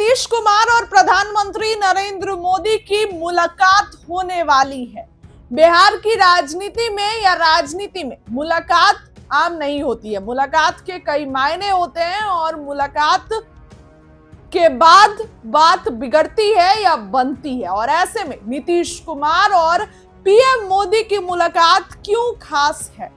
नीतीश कुमार और प्रधानमंत्री नरेंद्र मोदी की मुलाकात होने वाली है। बिहार की राजनीति में या राजनीति में मुलाकात आम नहीं होती है। मुलाकात के कई मायने होते हैं और मुलाकात के बाद बात बिगड़ती है या बनती है। और ऐसे में नीतीश कुमार और पीएम मोदी की मुलाकात क्यों खास है,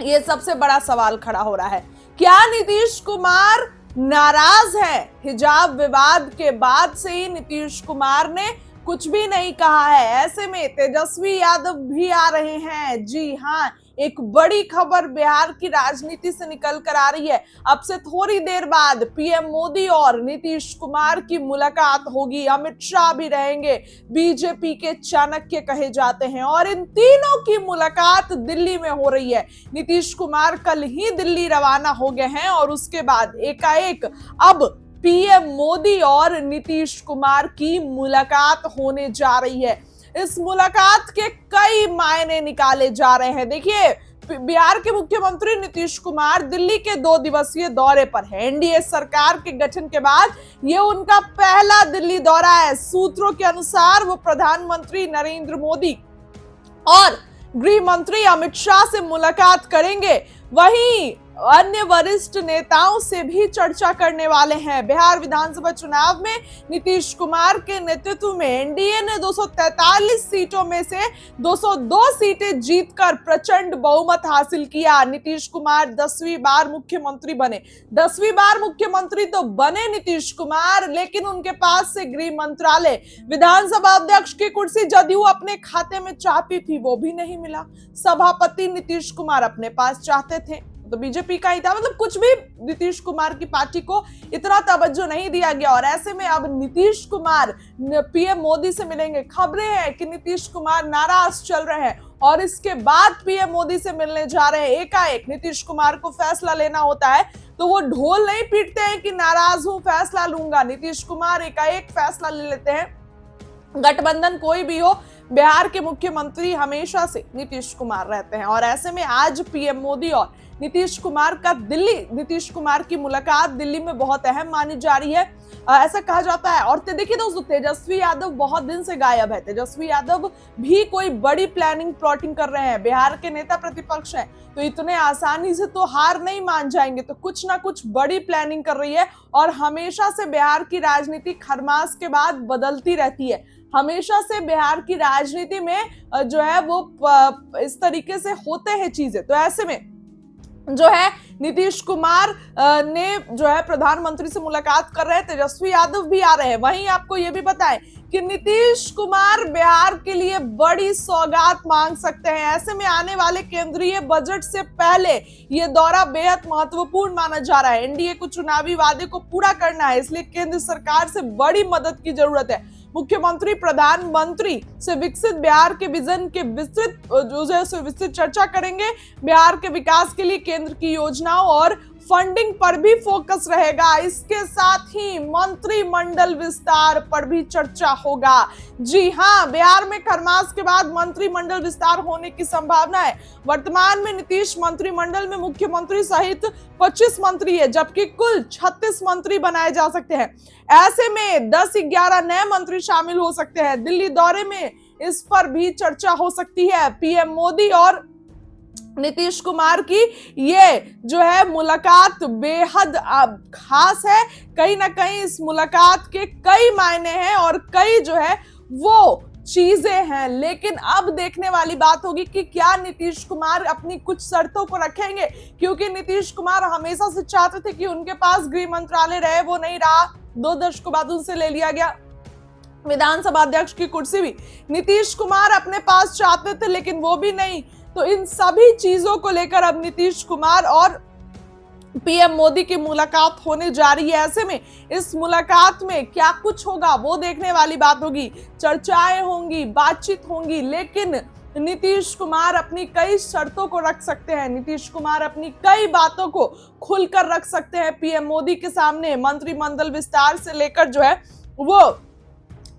ये सबसे बड़ा सवाल खड़ा हो रहा है। क्या नीतीश कुमार नाराज है? हिजाब विवाद के बाद से ही नीतीश कुमार ने कुछ भी नहीं कहा है। ऐसे में तेजस्वी यादव भी आ रहे हैं। जी हां, एक बड़ी खबर बिहार की राजनीति से निकल कर आ रही है। अब से थोड़ी देर बाद पीएम मोदी और नीतीश कुमार की मुलाकात होगी। अमित शाह भी रहेंगे, बीजेपी के चाणक्य कहे जाते हैं, और इन तीनों की मुलाकात दिल्ली में हो रही है। नीतीश कुमार कल ही दिल्ली रवाना हो गए हैं और उसके बाद एकाएक अब पीएम मोदी और नीतीश कुमार की मुलाकात होने जा रही है। इस मुलाकात के कई मायने निकाले जा रहे हैं। देखिए, बिहार के मुख्यमंत्री नीतीश कुमार दिल्ली के 2 दिवसीय दौरे पर है। एनडीए सरकार के गठन के बाद ये उनका पहला दिल्ली दौरा है। सूत्रों के अनुसार वो प्रधानमंत्री नरेंद्र मोदी और गृह मंत्री अमित शाह से मुलाकात करेंगे। वहीं अन्य वरिष्ठ नेताओं से भी चर्चा करने वाले हैं। बिहार विधानसभा चुनाव में नीतीश कुमार के नेतृत्व में एनडीए ने 243 सीटों में से 202 सीटें जीतकर प्रचंड बहुमत हासिल किया। नीतीश कुमार 10वीं बार मुख्यमंत्री बने। 10वीं बार मुख्यमंत्री तो बने नीतीश कुमार, लेकिन उनके पास से गृह मंत्रालय, विधानसभा अध्यक्ष की कुर्सी जदयू अपने खाते में चाहती थी, वो भी नहीं मिला। सभापति नीतीश कुमार अपने पास चाहते थे तो बीजेपी का ही था। मतलब कुछ भी नीतीश कुमार की पार्टी को इतना तवज्जो नहीं दिया गया। और ऐसे में अब नीतीश कुमार पीएम मोदी से मिलेंगे। खबरें हैं कि नीतीश कुमार नाराज चल रहे हैं और इसके बाद पीएम मोदी से मिलने जा रहे हैं। एकाएक नीतीश कुमार को फैसला लेना होता है तो वो ढोल नहीं पीटते हैं कि नाराज हूं, फैसला लूंगा। नीतीश कुमार एकाएक फैसला ले लेते हैं। गठबंधन कोई भी हो, बिहार के मुख्यमंत्री हमेशा से नीतीश कुमार रहते हैं। और ऐसे में आज पीएम मोदी और नीतीश कुमार की मुलाकात दिल्ली में बहुत अहम मानी जा रही है, ऐसा कहा जाता है। और देखिए दोस्तों, तेजस्वी यादव बहुत दिन से गायब है। तेजस्वी यादव भी कोई बड़ी प्लानिंग प्लॉटिंग कर रहे हैं। बिहार के नेता प्रतिपक्ष हैं तो इतने आसानी से तो हार नहीं मान जाएंगे, तो कुछ ना कुछ बड़ी प्लानिंग कर रही है। और हमेशा से बिहार की राजनीति खरमास के बाद बदलती रहती है। हमेशा से बिहार की राजनीति में जो है वो इस तरीके से होते हैं चीजें। तो ऐसे में जो है नीतीश कुमार ने जो है प्रधानमंत्री से मुलाकात कर रहे हैं। तेजस्वी यादव भी आ रहे हैं। वहीं आपको ये भी बताएं कि नीतीश कुमार बिहार के लिए बड़ी सौगात मांग सकते हैं। ऐसे में आने वाले केंद्रीय बजट से पहले ये दौरा बेहद महत्वपूर्ण माना जा रहा है। एनडीए को चुनावी वादे को पूरा करना है, इसलिए केंद्र सरकार से बड़ी मदद की जरूरत है। मुख्यमंत्री प्रधानमंत्री से विकसित बिहार के विजन के विस्तृत चर्चा करेंगे। बिहार के विकास के लिए केंद्र की योजनाओं और फंडिंग पर भी फोकस रहेगा। इसके साथ ही मंत्रिमंडल विस्तार पर भी चर्चा होगा। जी हां, बिहार में खरमास के बाद मंत्रिमंडल विस्तार होने की संभावना है। वर्तमान में नीतीश मंत्रिमंडल में मुख्यमंत्री सहित 25 मंत्री है, जबकि कुल 36 मंत्री बनाए जा सकते हैं। ऐसे में 10-11 नए मंत्री शामिल हो सकते हैं। दिल्ली दौरे में इस पर भी चर्चा हो सकती है। पीएम मोदी और नीतीश कुमार की ये जो है मुलाकात बेहद खास है। कहीं ना कहीं इस मुलाकात के कई मायने हैं और कई जो है वो चीजें हैं। लेकिन अब देखने वाली बात होगी कि क्या नीतीश कुमार अपनी कुछ शर्तों को रखेंगे, क्योंकि नीतीश कुमार हमेशा से चाहते थे कि उनके पास गृह मंत्रालय रहे, वो नहीं रहा। 2 दशकों बाद उनसे ले लिया गया। विधानसभा अध्यक्ष की कुर्सी भी नीतीश कुमार अपने पास चाहते थे, लेकिन वो भी नहीं। तो इन सभी चीजों को लेकर अब नीतीश कुमार और पीएम मोदी की मुलाकात होने जा रही है। ऐसे में इस मुलाकात में क्या कुछ होगा वो देखने वाली बात होगी। चर्चाएं होंगी, बातचीत होंगी, लेकिन नीतीश कुमार अपनी कई शर्तों को रख सकते हैं। नीतीश कुमार अपनी कई बातों को खुलकर रख सकते हैं पीएम मोदी के सामने। मंत्रिमंडल विस्तार से लेकर जो है वो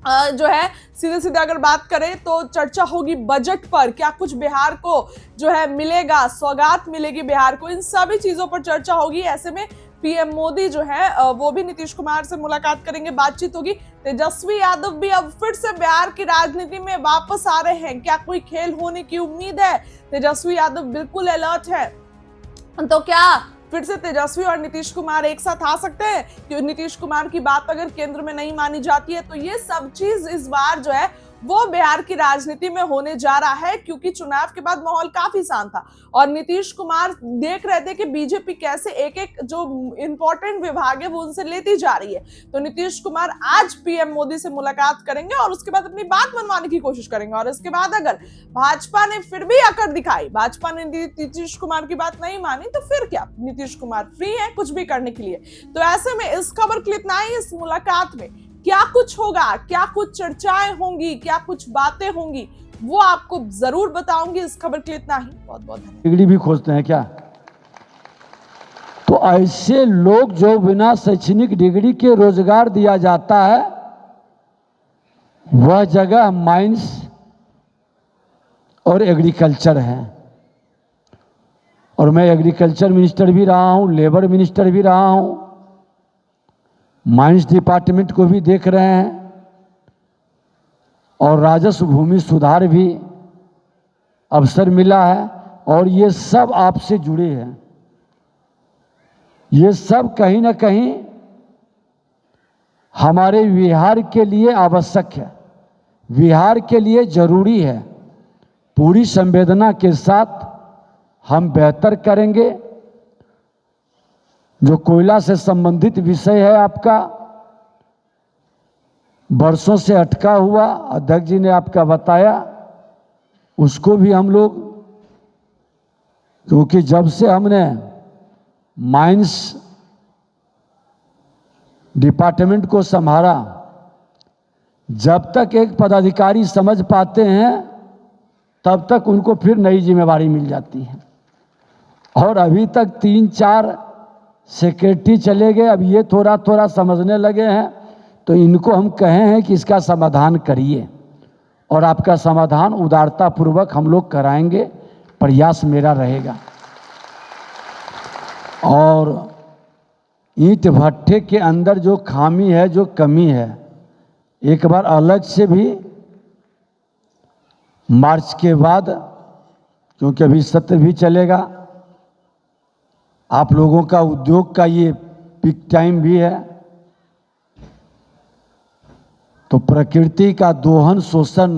जो है सीधे सीधे अगर बात करें तो चर्चा होगी बजट पर, क्या कुछ बिहार को जो है मिलेगा, सौगात मिलेगी बिहार को, इन सभी चीजों पर चर्चा होगी। ऐसे में पीएम मोदी जो है वो भी नीतीश कुमार से मुलाकात करेंगे, बातचीत होगी। तेजस्वी यादव भी अब फिर से बिहार की राजनीति में वापस आ रहे हैं। क्या कोई खेल होने की उम्मीद है? तेजस्वी यादव बिल्कुल अलर्ट है। तो क्या फिर से तेजस्वी और नीतीश कुमार एक साथ आ सकते हैं? कि नीतीश कुमार की बात अगर केंद्र में नहीं मानी जाती है तो ये सब चीज इस बार जो है वो बिहार की राजनीति में होने जा रहा है, क्योंकि चुनाव के बाद माहौल काफी शांत था और नीतीश कुमार देख रहे थे कि बीजेपी कैसे एक एक जो इंपॉर्टेंट विभाग है वो उनसे लेती जा रही है। तो नीतीश कुमार आज पीएम मोदी से मुलाकात करेंगे और उसके बाद अपनी बात मनवाने की कोशिश करेंगे। और इसके बाद अगर भाजपा ने फिर भी अकड़ दिखाई, भाजपा ने नीतीश कुमार की बात नहीं मानी, तो फिर क्या, नीतीश कुमार फ्री है कुछ भी करने के लिए। तो ऐसे में इस खबर के लिए इतना ही। इस मुलाकात में क्या कुछ होगा, क्या कुछ चर्चाएं होंगी, क्या कुछ बातें होंगी, वो आपको जरूर बताऊंगी। इस खबर के लिए इतना ही। बहुत बहुत धन्यवाद। डिग्री भी खोजते हैं क्या? तो ऐसे लोग जो बिना शैक्षणिक डिग्री के रोजगार दिया जाता है, वह जगह माइंस और एग्रीकल्चर है। और मैं एग्रीकल्चर मिनिस्टर भी रहा हूं, लेबर मिनिस्टर भी रहा हूं, माइंस डिपार्टमेंट को भी देख रहे हैं और राजस्व भूमि सुधार भी अवसर मिला है। और ये सब आपसे जुड़े हैं। ये सब कहीं ना कहीं हमारे बिहार के लिए आवश्यक है, बिहार के लिए जरूरी है। पूरी संवेदना के साथ हम बेहतर करेंगे। जो कोयला से संबंधित विषय है आपका, वर्षों से अटका हुआ, अध्यक्ष जी ने आपका बताया, उसको भी हम लोग, क्योंकि जब से हमने माइंस डिपार्टमेंट को संभाला, जब तक एक पदाधिकारी समझ पाते हैं तब तक उनको फिर नई जिम्मेवारी मिल जाती है। और अभी तक 3-4 सेक्रेटरी चले गए, अब ये थोड़ा थोड़ा समझने लगे हैं। तो इनको हम कहे हैं कि इसका समाधान करिए और आपका समाधान उदारतापूर्वक हम लोग कराएंगे, प्रयास मेरा रहेगा। और ईंट भट्ठे के अंदर जो खामी है, जो कमी है, एक बार अलग से भी मार्च के बाद, क्योंकि अभी सत्र भी चलेगा, आप लोगों का उद्योग का ये पीक टाइम भी है, तो प्रकृति का दोहन शोषण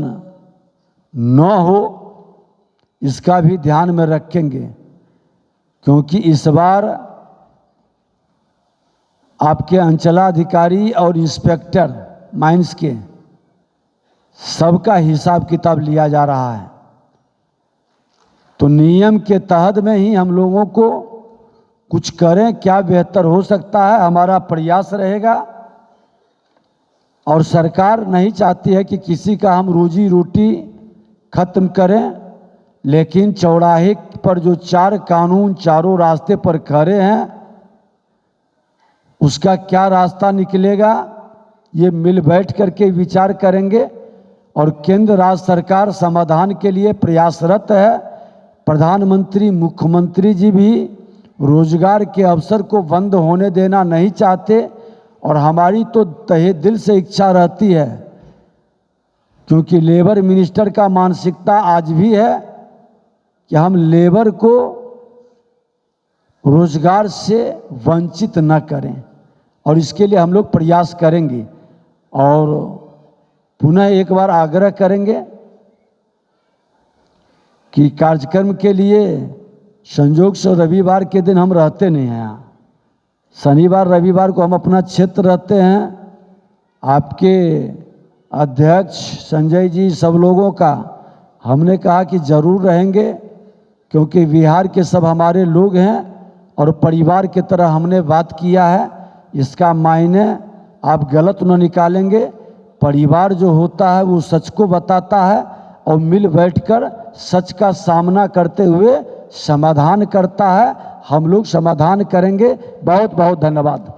न हो, इसका भी ध्यान में रखेंगे। क्योंकि इस बार आपके अंचलाधिकारी और इंस्पेक्टर माइंस के सबका हिसाब किताब लिया जा रहा है। तो नियम के तहत में ही हम लोगों को कुछ करें, क्या बेहतर हो सकता है, हमारा प्रयास रहेगा। और सरकार नहीं चाहती है कि किसी का हम रोजी रोटी खत्म करें, लेकिन चौराहे पर जो 4 कानून चारों रास्ते पर खड़े हैं, उसका क्या रास्ता निकलेगा, ये मिल बैठ करके विचार करेंगे। और केंद्र राज्य सरकार समाधान के लिए प्रयासरत है। प्रधानमंत्री, मुख्यमंत्री जी भी रोजगार के अवसर को बंद होने देना नहीं चाहते। और हमारी तो तहे दिल से इच्छा रहती है, क्योंकि लेबर मिनिस्टर का मानसिकता आज भी है कि हम लेबर को रोजगार से वंचित न करें, और इसके लिए हम लोग प्रयास करेंगे। और पुनः एक बार आग्रह करेंगे कि कार्यक्रम के लिए संयोग से रविवार के दिन हम रहते नहीं हैं यहाँ। शनिवार रविवार को हम अपना क्षेत्र रहते हैं। आपके अध्यक्ष संजय जी, सब लोगों का हमने कहा कि जरूर रहेंगे, क्योंकि बिहार के सब हमारे लोग हैं और परिवार की तरह हमने बात किया है। इसका मायने आप गलत न निकालेंगे। परिवार जो होता है वो सच को बताता है और मिल बैठकर सच का सामना करते हुए समाधान करता है। हम लोग समाधान करेंगे। बहुत बहुत धन्यवाद।